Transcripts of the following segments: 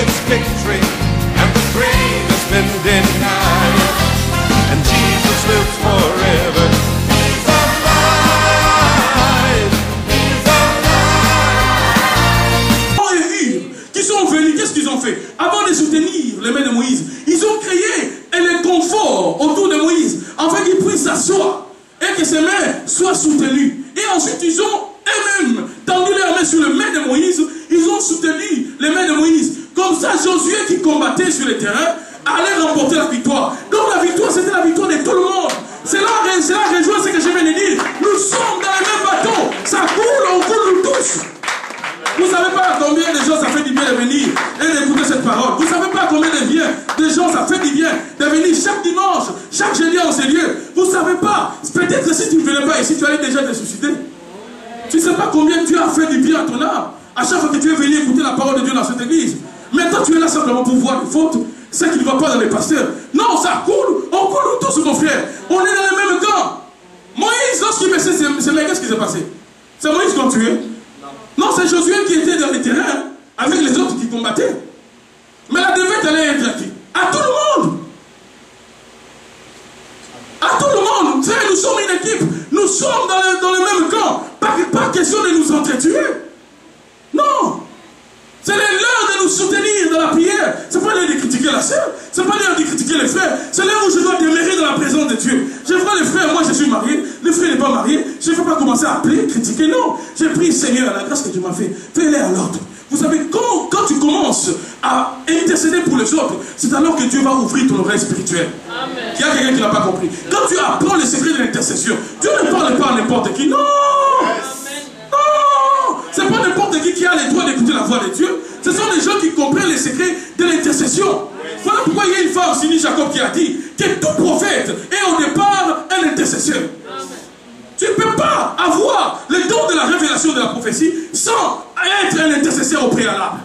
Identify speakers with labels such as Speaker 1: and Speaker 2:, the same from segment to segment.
Speaker 1: its victory, and the grave has been denied. And Jesus lives forever. He's alive. He's alive.
Speaker 2: Qui sont venus, qu'est-ce qu'ils ont fait? Avant de soutenir les mains de Moïse, ils ont créé un confort autour de Moïse, afin qu'il puisse s'asseoir et que ses mains soient soutenues. Et ensuite, ils ont eux-mêmes tendu leurs mains sur les mains de Moïse, ils ont soutenu les mains de Moïse. Comme ça, Josué qui combattait sur le terrain allait remporter la victoire. Donc la victoire, c'était la victoire de tout le monde. C'est là rejoint ce que je viens de dire. Nous sommes dans le même bateau. Ça coule, on coule nous tous. Vous ne savez pas combien de gens ça fait du bien de venir et d'écouter cette parole. Vous ne savez pas combien de gens ça fait du bien de venir chaque dimanche, chaque jeudi en ces lieux. Vous ne savez pas. Peut-être que si tu ne venais pas ici, tu allais déjà te suicider. Tu ne sais pas combien Dieu a fait du bien à ton âme. À chaque fois que tu es venu écouter la parole de Dieu dans cette église. Maintenant, tu es là simplement pour voir les fautes. C'est qui ne va pas dans les pasteurs. Non, ça coule. On coule tous, mon frère. On est dans le même camp. Moïse, lorsqu'il met ces mecs, qu'est-ce qui s'est passé? C'est Moïse qui l'a tué. Non, c'est Josué qui était dans les terrains avec les autres qui combattaient. Mais la défaite allait être à qui? À tout le monde. À tout le monde. Frère, nous sommes une équipe. Nous sommes dans le même camp. Pas question de nous entretuer. Non. C'est l'heure de nous soutenir dans la prière. C'est pas l'heure de critiquer la sœur. C'est pas l'heure de critiquer les frères. C'est l'heure où je dois demeurer dans la présence de Dieu. Je vois les frères, moi je suis marié. Le frère n'est pas marié. Je ne vais pas commencer à appeler, critiquer. Non. J'ai pris, Seigneur, la grâce que Dieu m'a fait. Fais-les à l'autre. Vous savez, quand tu commences à intercéder pour les autres, c'est alors que Dieu va ouvrir ton oreille spirituelle. Amen. Il y a quelqu'un qui n'a pas compris. Quand tu apprends le secret de l'intercession, Dieu ne parle pas à n'importe qui. Non. C'est pas n'importe qui a les droits d'écouter la voix de Dieu. Ce sont les gens qui comprennent les secrets de l'intercession. Voilà pourquoi il y a une femme, Sini Jacob, qui a dit que tout prophète est au départ un intercesseur. Tu ne peux pas avoir le don de la révélation de la prophétie sans être un intercesseur au préalable.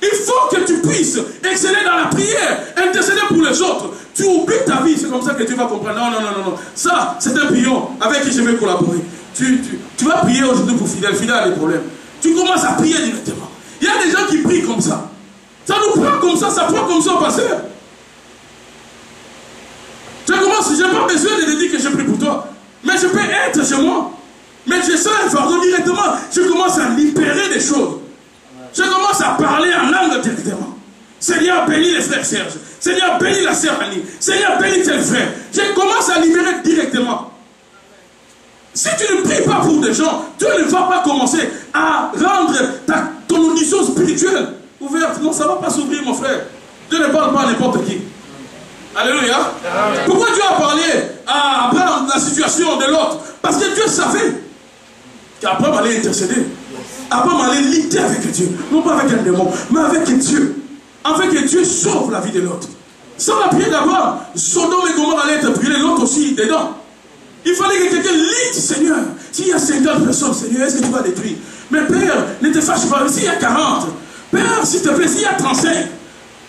Speaker 2: Il faut que tu puisses exceller dans la prière, intercéder pour les autres. Tu oublies ta vie, c'est comme ça que tu vas comprendre. Non. Ça, c'est un pion avec qui je vais collaborer. Tu vas prier aujourd'hui pour Fidèle. Fidèle a des problèmes. Tu commences à prier directement. Il y a des gens qui prient comme ça. Ça nous prend comme ça prend comme ça au pasteur. Je n'ai pas besoin de te dire que je prie pour toi. Mais je peux être chez moi. Mais je sens un fardeau directement. Je commence à libérer des choses. Je commence à parler en langue directement. Seigneur, bénis les frères Serge. Seigneur, bénis la sœur Annie. Seigneur, bénis tel frère. Je commence à libérer directement. Si tu ne pries pas pour des gens, Dieu ne va pas commencer à rendre ton audition spirituelle ouverte. Non, ça ne va pas s'ouvrir, mon frère. Dieu ne parle pas à n'importe qui. Alléluia. Amen. Pourquoi Dieu a parlé à Abraham de la situation de l'autre? Parce que Dieu savait qu'Abraham allait intercéder. Abraham allait lutter avec Dieu. Non pas avec un démon, mais avec Dieu. Afin que Dieu sauve la vie de l'autre. Sans la prière d'Abraham, Sodome et Gomorrhe allaient être brûlés, l'autre aussi dedans. Il fallait que quelqu'un lutte, Seigneur. S'il y a 50 personnes, Seigneur, est-ce que tu vas détruire? Mais Père, ne te fâche pas. S'il y a 40, Père, s'il te plaît, s'il y a 35,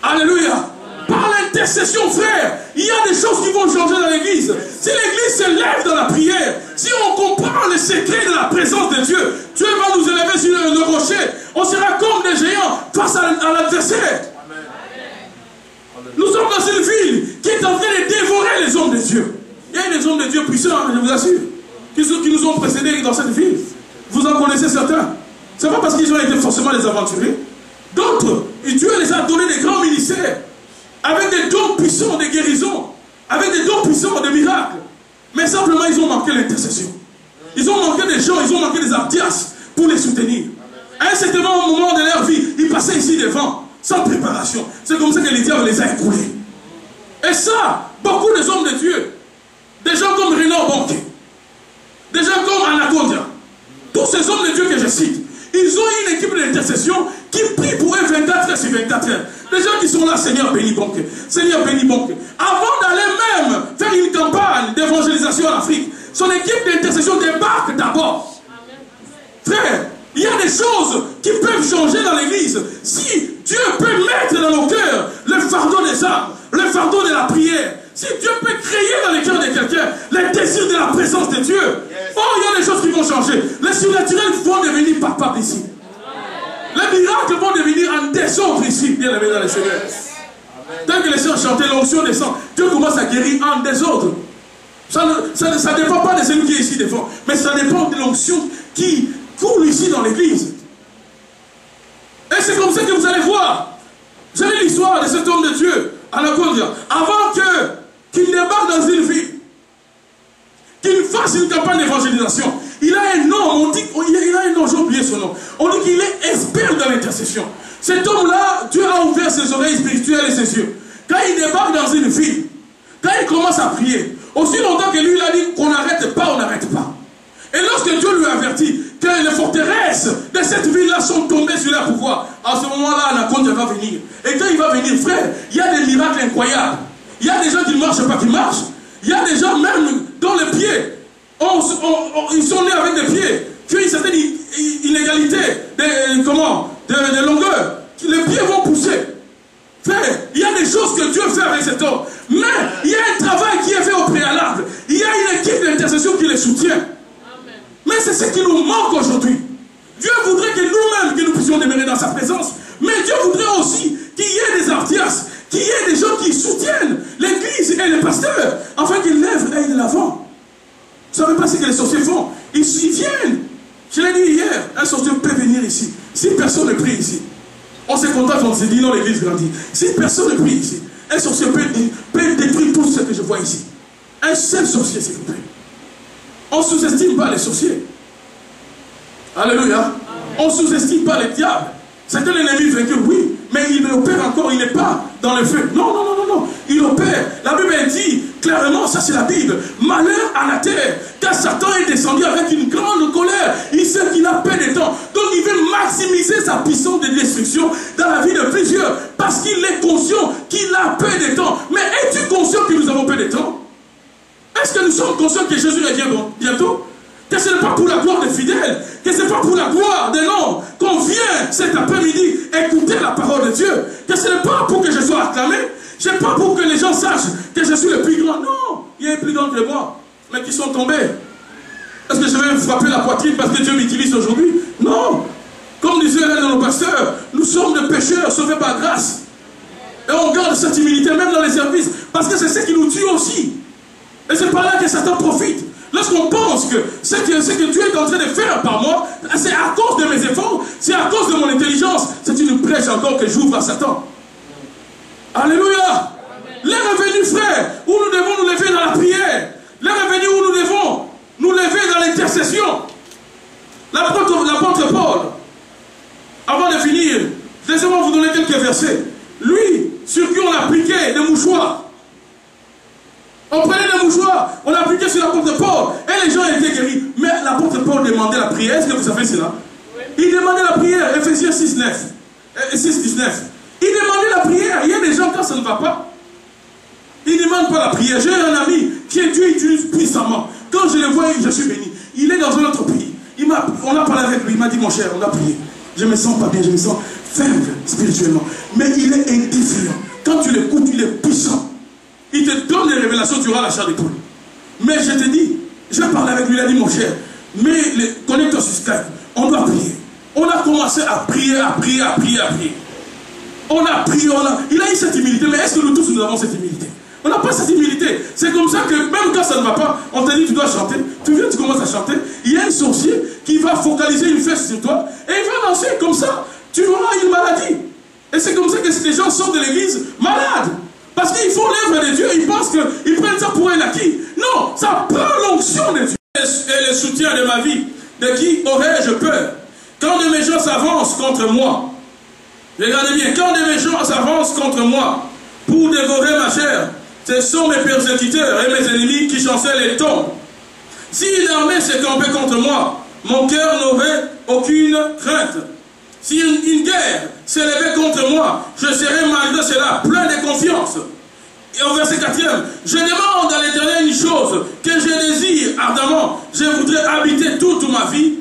Speaker 2: Alléluia. Par l'intercession, frère, il y a des choses qui vont changer dans l'église. Si l'église se lève dans la prière, si on comprend le secret de la présence de Dieu, Dieu va nous élever sur le rocher. On sera comme des géants face à l'adversaire. Nous sommes dans une ville qui est en train de dévorer les hommes de Dieu. Il y a des hommes de Dieu puissants, je vous assure, qui nous ont précédés dans cette ville. Vous en connaissez certains. Ce n'est pas parce qu'ils ont été forcément des aventuriers. D'autres, Dieu les a donné des grands ministères, avec des dons puissants de guérison, avec des dons puissants de miracles. Mais simplement, ils ont manqué l'intercession. Ils ont manqué des gens, ils ont manqué des artias pour les soutenir. À un certain moment de leur vie, ils passaient ici devant, sans préparation. C'est comme ça que les diables les a écroulés. Et ça, beaucoup des hommes de Dieu, des gens comme Renan Bonke, des gens comme Anacondia, tous ces hommes de Dieu que je cite, ils ont une équipe d'intercession qui prie pour eux 24 heures sur 24 heures. Des gens qui sont là, Seigneur bénis Bonke, Seigneur bénis Bonke. Avant d'aller même faire une campagne d'évangélisation en Afrique, son équipe d'intercession débarque d'abord. Frère, il y a des choses qui peuvent changer dans l'église. Si Dieu peut mettre dans nos cœurs le fardeau des âmes, le fardeau de la prière, si Dieu peut créer dans les cœurs de quelqu'un le désir de la présence de Dieu, oh, il y a des choses qui vont changer. Les surnaturels vont devenir palpables ici. Les miracles vont devenir un désordre ici, bien aimé dans les Seigneur. Tant que les sœurs chantaient, l'onction descend. Dieu commence à guérir en désordre. Ça ne dépend pas de celui qui est ici devant, mais ça dépend de l'onction qui coule ici dans l'église. Et c'est comme ça que vous allez voir. Vous savez l'histoire de cet homme de Dieu, Anacondia, avant qu'il débarque dans une ville, qu'il fasse une campagne d'évangélisation. Il a un nom, on dit, il a un nom, j'ai oublié son nom. On dit qu'il est expert dans l'intercession. Cet homme-là, Dieu a ouvert ses oreilles spirituelles et ses yeux. Quand il débarque dans une ville, quand il commence à prier, aussi longtemps que lui, il a dit qu'on n'arrête pas, on n'arrête pas. Et lorsque Dieu lui avertit que les forteresses de cette ville-là sont tombées sur leur pouvoir, à ce moment-là, Anacondia va venir. Et quand il va venir, frère, il y a des miracles incroyables. Il y a des gens qui ne marchent pas, qui marchent. Il y a des gens même dont les pieds, ils sont nés avec des pieds, qui ont une certaine inégalité de longueur. Les pieds vont pousser. Frère, il y a des choses que Dieu fait avec cet homme. Mais il y a un travail qui est fait au préalable. Il y a une équipe d'intercession qui les soutient. Amen. Mais c'est ce qui nous manque aujourd'hui. Dieu voudrait que nous-mêmes, que nous puissions demeurer dans sa présence. Mais Dieu voudrait aussi qu'il y ait des artias, qu'il y ait des gens qui soutiennent l'église et les pasteurs, afin qu'ils lèvent et de l'avant. Vous ne savez pas ce que les sorciers font? Ils viennent. Je l'ai dit hier, un sorcier peut venir ici. Si personne ne prie ici, on se contente, on se dit non, l'église grandit. Si personne ne prie ici, un sorcier peut détruire tout ce que je vois ici. Un seul sorcier, s'il vous plaît. On ne sous-estime pas les sorciers. Alléluia. On ne sous-estime pas les diables. C'est un ennemi vaincu, oui, mais il opère encore, il n'est pas dans le feu. Non, non, non, non, non. Il opère. La Bible dit clairement, ça c'est la Bible. Malheur à la terre, car Satan est descendu avec une grande colère. Il sait qu'il n'a pas de temps. Donc il veut maximiser sa puissance de destruction dans la vie de plusieurs. Parce qu'il est conscient qu'il a peu de temps. Mais es-tu conscient que nous avons peu de temps? Est-ce que nous sommes conscients que Jésus revient bientôt? Que ce n'est pas pour la gloire des fidèles, que ce n'est pas pour la gloire des noms qu'on vient cet après-midi écouter la parole de Dieu, que ce n'est pas pour que je sois acclamé, ce n'est pas pour que les gens sachent que je suis le plus grand. Non, il y a plus grand que moi, mais qui sont tombés. Est-ce que je vais me frapper la poitrine parce que Dieu m'utilise aujourd'hui? Non. Comme disait l'un de nos pasteurs, nous sommes des pécheurs sauvés par grâce. Et on garde cette humilité même dans les services, parce que c'est ce qui nous tue aussi. Et c'est par là que Satan profite. Lorsqu'on pense que ce que Dieu est en train de faire par moi, c'est à cause de mes efforts, c'est à cause de mon intelligence, c'est une brèche encore que j'ouvre à Satan. Alléluia. Les revenus, frères, où nous devons nous lever dans la prière, les revenus où nous devons nous lever dans l'intercession. L'apôtre Paul, avant de finir, laissez-moi vous donner quelques versets. Lui, sur qui on appliquait des mouchoirs. On prenait des mouchoirs, on appliquait sur l'apôtre Paul, et les gens étaient guéris. Mais l'apôtre Paul demandait la prière. Est-ce que vous savez cela? Oui. Il demandait la prière, Ephésiens 6, 19. Il demandait la prière. Il y a des gens, quand ça ne va pas, ils ne demandent pas la prière. J'ai un ami qui Dieu utilise puissamment. Quand je le vois, je suis béni. Il est dans un autre pays. On a parlé avec lui, il m'a dit, mon cher, on a prié. Je me sens pas bien, je me sens faible spirituellement. Mais il est indifférent. Quand tu l'écoutes, il est puissant. Il te donne des révélations, tu auras la chair de poule. Mais je te dis, je parle avec lui, il a dit, mon cher, mais connecte-toi sur Skype, on doit prier. On a commencé à prier. On a prié, il a eu cette humilité, mais est-ce que nous tous nous avons cette humilité? On n'a pas cette humilité. C'est comme ça que même quand ça ne va pas, on te dit tu dois chanter, tu viens, tu commences à chanter, il y a un sorcier qui va focaliser une flèche sur toi, et il va lancer comme ça, tu auras une maladie. Et c'est comme ça que ces gens sortent de l'église malades. Parce qu'ils font l'œuvre de Dieu, ils pensent qu'ils prennent ça pour un acquis. Non, ça prend l'onction de Dieu. Et le soutien de ma vie, de qui aurais-je peur? Quand de mes gens s'avancent contre moi, regardez bien, quand de mes gens s'avancent contre moi pour dévorer ma chair, ce sont mes persécuteurs et mes ennemis qui chancellent et tombent. Si une armée s'est campée contre moi, mon cœur n'aurait aucune crainte. Si une guerre s'est levée contre moi, je serai malgré cela plein de confiance. Et au verset 4e, je demande à l'Éternel une chose que je désire ardemment. Je voudrais habiter toute ma vie